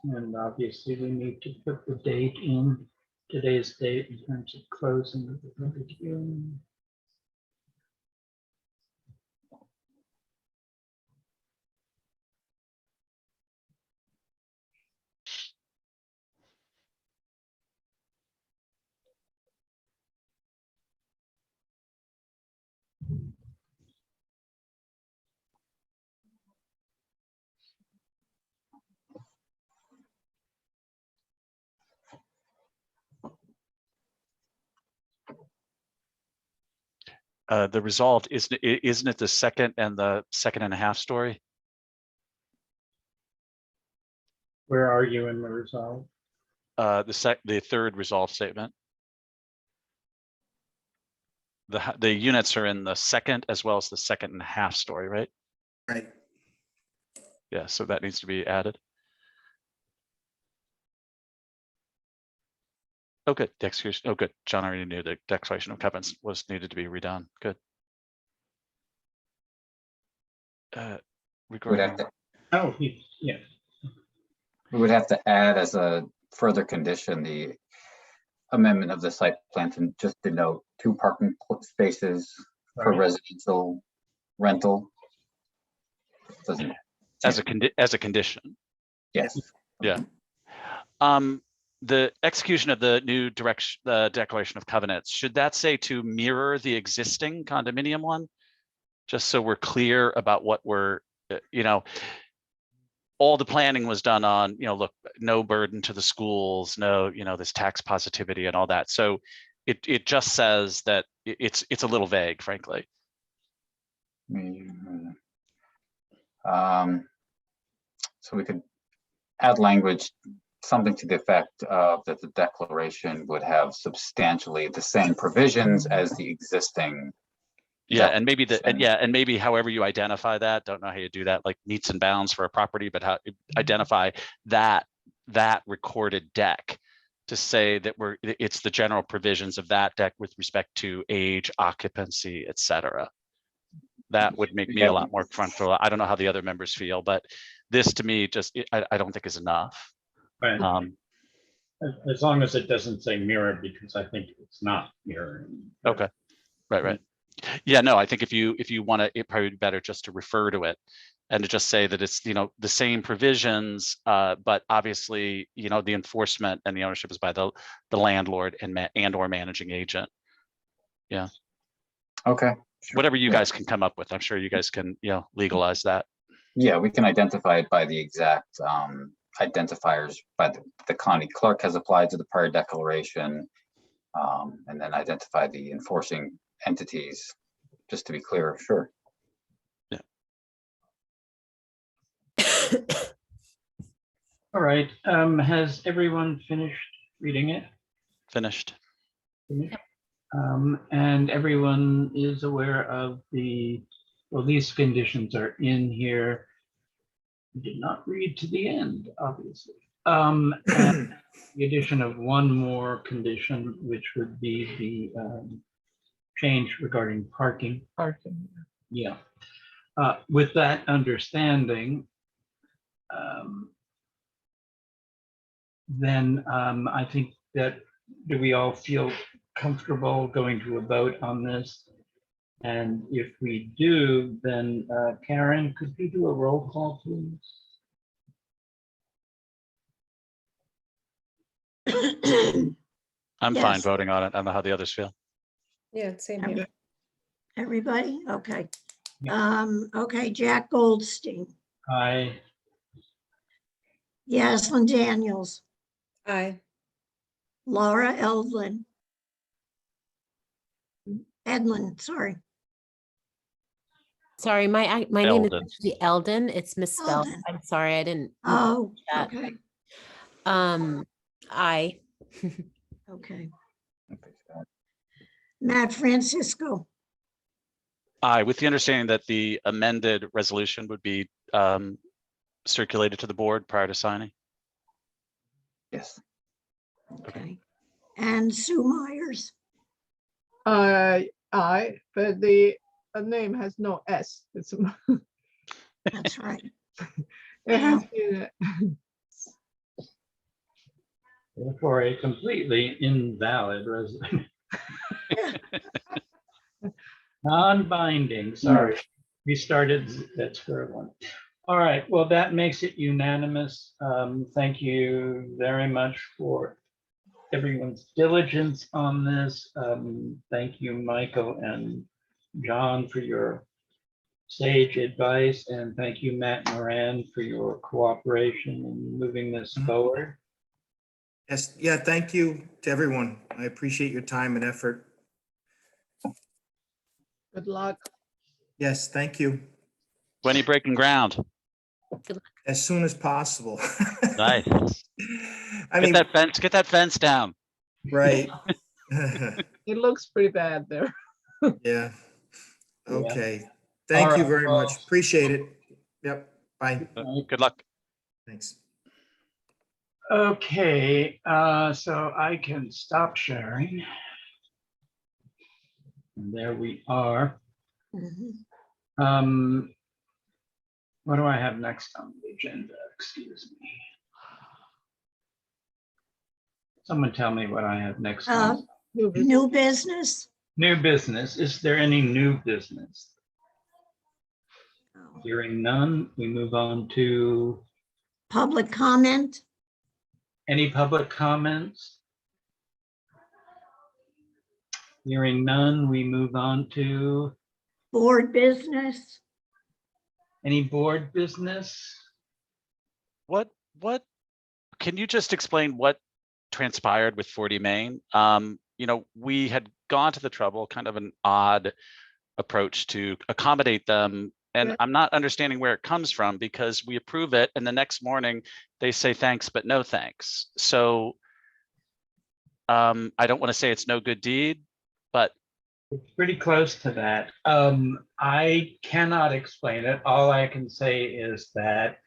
And obviously we need to put the date in, today's date in terms of closing of the public hearing. The resolved, isn't it the second and the second and a half story? Where are you in the resolve? The third resolve statement. The units are in the second as well as the second and a half story, right? Right. Yeah, so that needs to be added. Oh, good. Declaration. Oh, good. John already knew the declaration of covenants was needed to be redone. Good. We'd have to, Oh, yeah. we would have to add as a further condition, the amendment of the site plan to just denote 2 parking spaces for Right. residential rental. Doesn't. As a condition. Yes. Yeah. The execution of the new declaration of covenants, should that say to mirror the existing condominium one? Just so we're clear about what we're, all the planning was done on, look, no burden to the schools, no, this tax positivity and all that. So it just says that it's a little vague, frankly. So we could add language, something to the effect of that the declaration would have substantially the same provisions as the existing. Yeah, and maybe and maybe however you identify that, don't know how you do that, like meets and bounds for a property, but how identify that recorded deck to say that it's the general provisions of that deck with respect to age, occupancy, etc. That would make me a lot more comfortable. I don't know how the other members feel, but this to me just I don't think is enough. Right. As long as it doesn't say mirror, because I think it's not mirroring. Okay. Right. Yeah, no, I think if you want to, it probably be better just to refer to it and to just say that it's, the same provisions, but obviously, the enforcement and the ownership is by the landlord and or managing agent. Yeah. Okay. Sure. Whatever you guys can come up with, I'm sure you guys can, legalize that. Yeah, we can identify it by the exact identifiers by the county clerk has applied to the prior declaration, and then identify the enforcing entities, just to be clear, sure. All right, has everyone finished reading it? Finished. Finished? And everyone is aware of well, these conditions are in here. Did not read to the end, obviously. And the addition of one more condition, which would be the change regarding parking. Parking. Yeah. With that understanding, then I think that, do we all feel comfortable going to a vote on this? And if we do, then Karen, could you do a roll call, please? I'm fine Yes. voting on it. I don't know how the others feel. Yeah, same here. Everybody? Okay. Yeah. Okay, Jack Goldstein, Aye. Yaslin Daniels, Aye. Laura Edlin, Sorry, my name is Eldon. actually Eldon. It's misspelled. Eldon. I'm sorry, I didn't. Oh, that. okay, I. okay. Matt Francisco, Aye, with the understanding that the amended resolution would be circulated to the board prior to signing. Yes. okay. And Sue Myers, I, but the name has no S. It's, that's right. it has been, For a completely invalid resolution. Non-binding, sorry. We started at square one. All right, well, that makes it unanimous. Thank you very much for everyone's diligence on this. Thank you, Michael and John, for your sage advice, and thank you, Matt Moran, for your cooperation in moving this forward. Yes, yeah, thank you to everyone. I appreciate your time and effort. good luck. Yes, thank you. When are you breaking ground? As soon as possible. Nice. I mean, Get that fence down. right. It looks pretty bad there. Yeah. Okay. Thank All you right, very well- much. Appreciate it. Yep. Bye. Good luck. Thanks. Okay, so I can stop sharing. And there we are. Mhm. What do I have next on the agenda? Excuse me. Someone tell me what I have next on. New business? New business. Is there any new business? Oh. Hearing none, we move on to Public comment? any public comments? Hearing none, we move on to Board business? any board business? What, can you just explain what transpired with 40 Main? We had gone to the trouble, kind of an odd approach to accommodate them. And Yeah. I'm not understanding where it comes from, because we approve it and the next morning they say thanks, but no thanks. So I don't want to say it's no good deed, but It's pretty close to that. I cannot explain it. All I can say is that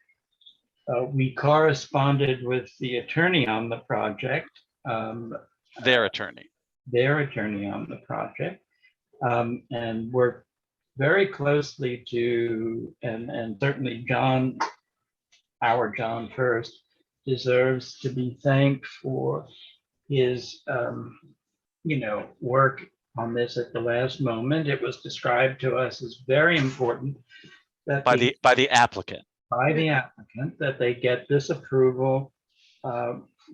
we corresponded with the attorney on the project, their attorney. on the project, and worked very closely to, and certainly John, our John first, deserves to be thanked for his, work on this at the last moment. It was described to us as very important that By the applicant. by the applicant, that they get this approval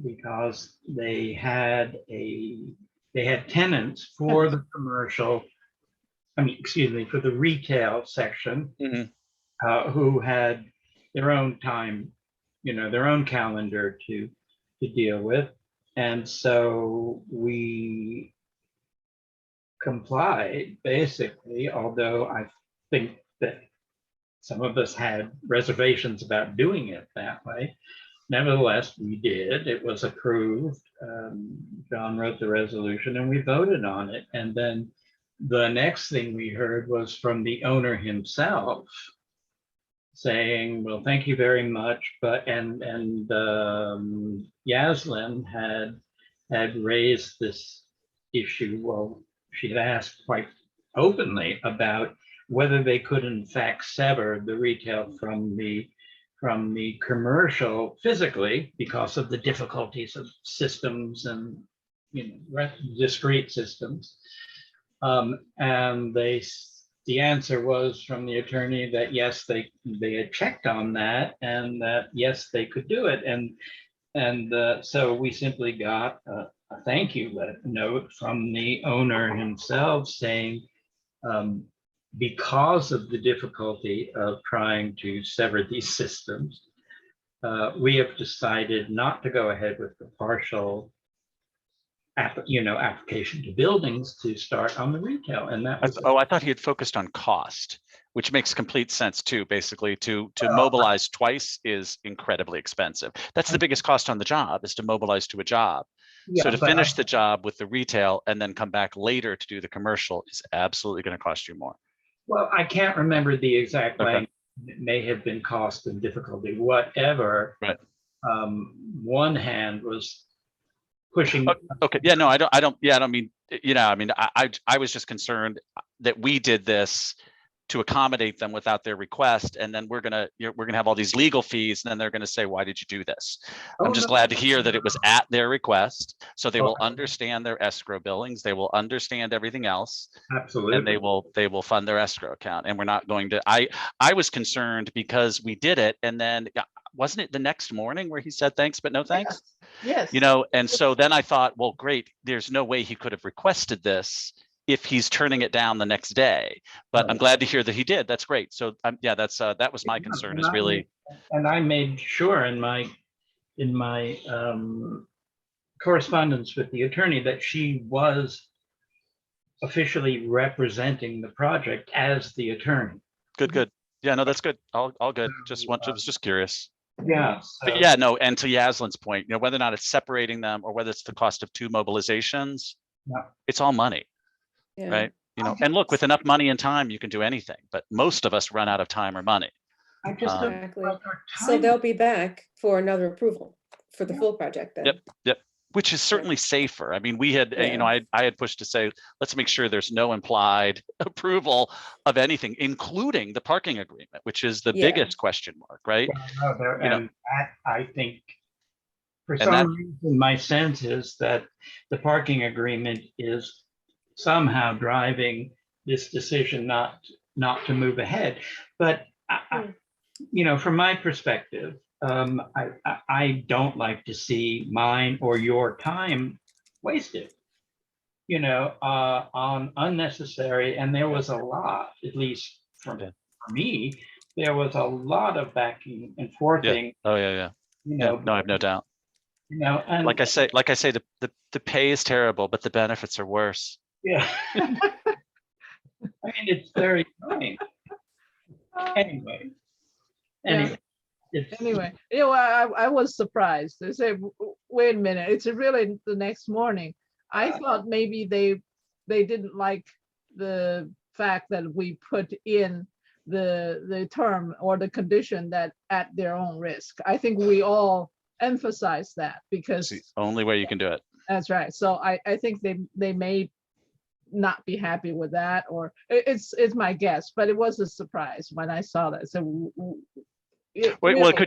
because they had tenants for the commercial, for the retail section, Mhm. who had their own time, their own calendar to deal with. And so we complied, basically, although I think that some of us had reservations about doing it that way. Nevertheless, we did. It was approved. John wrote the resolution and we voted on it. And then the next thing we heard was from the owner himself saying, well, thank you very much. But Yaslin had raised this issue. Well, she had asked quite openly about whether they could in fact sever the retail from the commercial physically because of the difficulties of systems and, you know, discrete systems. And the answer was from the attorney that yes, they had checked on that and that yes, they could do it. And so we simply got a thank you note from the owner himself saying, because of the difficulty of trying to sever these systems, we have decided not to go ahead with the partial application to buildings to start on the retail. And that was I thought he had focused on cost, which makes complete sense too. Basically, to mobilize twice is incredibly expensive. That's the biggest cost on the job, is to mobilize to a job. yeah, So to but finish the job with the retail and then come back later to do the commercial is absolutely going to cost you more. well, I can't remember the exact Okay. language. It may have been cost and difficulty, whatever. Right. One hand was pushing. Okay. Yeah. No, I don't. Yeah, I don't mean. I was just concerned that we did this to accommodate them without their request, and then we're gonna have all these legal fees, and then they're gonna say, "Why did you do this?" Oh, I'm just no. glad to hear that it was at their request, so they will Okay. understand their escrow billings, they will understand everything else, Absolutely. and they will fund their escrow account. And we're not going to. I was concerned because we did it, and then wasn't it the next morning where he said thanks but no thanks? Yes. And so then I thought, well, great, there's no way he could have requested this if he's turning it down the next day. But I'm glad to hear that he did. That's great. So yeah, that was my concern, is really. And I made sure in my correspondence with the attorney that she was officially representing the project as the attorney. Good. Yeah, no, that's good. All good. Was just curious. Yeah. But yeah, no, and to Yaslin's point, whether or not it's separating them or whether it's the cost of two mobilizations, Yeah. it's all money, Yeah. right? And look, with enough money and time, you can do anything, but most of us run out of time or money. I just don't Exactly. know our So time. they'll be back for another approval for the Yeah. full project then. Yep. Which is certainly safer. I mean, we had, Yeah. I had pushed to say, let's make sure there's no implied approval of anything, including the parking agreement, which is the Yeah. biggest question mark, right? No, there- You know- and that, I think, for And some reason, my sense is that the parking agreement is somehow driving this decision not to move ahead. But from my perspective, I don't like to see mine or your time wasted, on unnecessary. And there was a lot, at least for me, there was a lot of backing and forthing. Oh yeah. No, I have no doubt. And Like I say, the pay is terrible, but the benefits are worse. yeah. I mean, it's very funny. Anyway. Yeah. It's, Anyway, I was surprised. They say, wait a minute, it's really the next morning. I thought maybe they didn't like the fact that we put in the term or the condition that at their own risk. I think we all emphasize that because It's the only way you can do it. that's right. So I think they may not be happy with that, or it's my guess, but it was a surprise when I saw that. So Well, it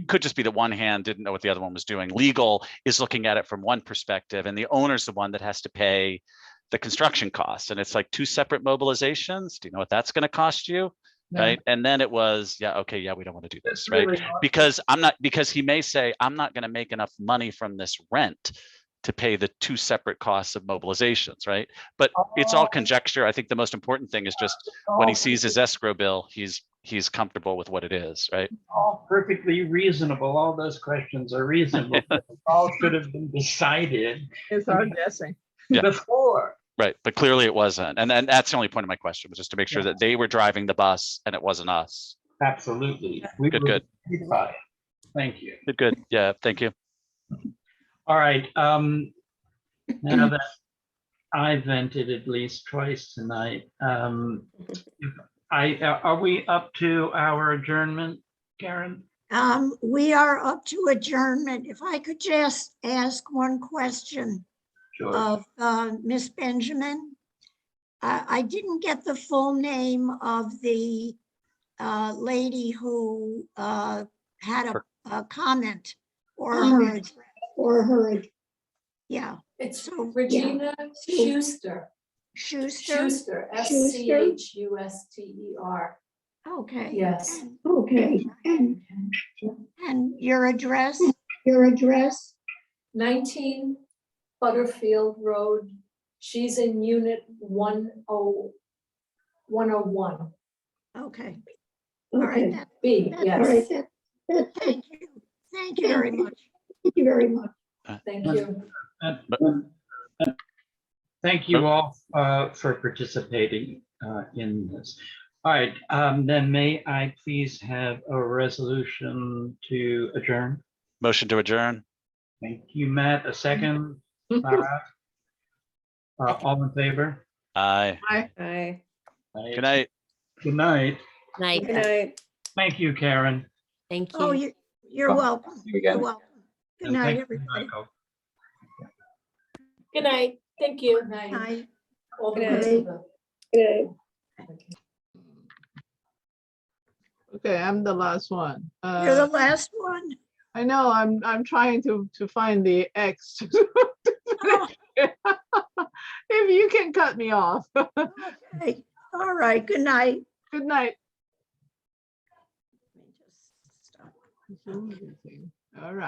could just be that one hand didn't know what the other one was doing. Legal is looking at it from one perspective, and the owner's the one that has to pay the construction costs. And it's like two separate mobilizations. Do you know what that's going to cost you? No. Right. And then it was, we don't want to do this, it's right? really Because he may say, I'm not going to make enough money from this rent to pay the two separate costs of mobilizations, right? But it's all conjecture. I think the most important thing is just when he sees his escrow bill, he's comfortable with what it is, right? all perfectly reasonable. All those questions are reasonable. All should have been decided It's our guessing. Yeah. before. Right, but clearly it wasn't. And then that's the only point of my question, was just to make sure Yeah. that they were driving the bus and it wasn't us. Absolutely. We Good, were good. notified. Thank you. Good, good. Yeah, thank you. All right, now that I vented at least twice tonight, are we up to our adjournment, Karen? We are up to adjournment. If I could just ask one question Sure. of Miss Benjamin. I didn't get the full name of the lady who had a comment or her, yeah. It's So, Regina Schuster. Schuster? Schuster, Schuster. Okay. Yes. Okay. And your address? 19 Butterfield Road. She's in unit 101. Okay. All right. B, yes. All right. Thank you. Thank you very much. Thank you very much. Thank you. Thank you all for participating in this. All right, then may I please have a resolution to adjourn? Motion to adjourn. Thank you, Matt. A second? Sarah? All in favor? Aye. Aye. Aye. Aye. Good night. Good night. Night. Good night. Thank you, Karen. Thank Oh, you. you're Oh, welcome. you again. You're welcome. Good And night, thank you, everybody. Michael. Good night. Thank you. Good Night. All the Good best night. of Okay, I'm the last one. You're the last one. I know, I'm trying to find the X. Oh, If you can cut me off. okay. All right. Good night. Good night. Let me just stop. All right.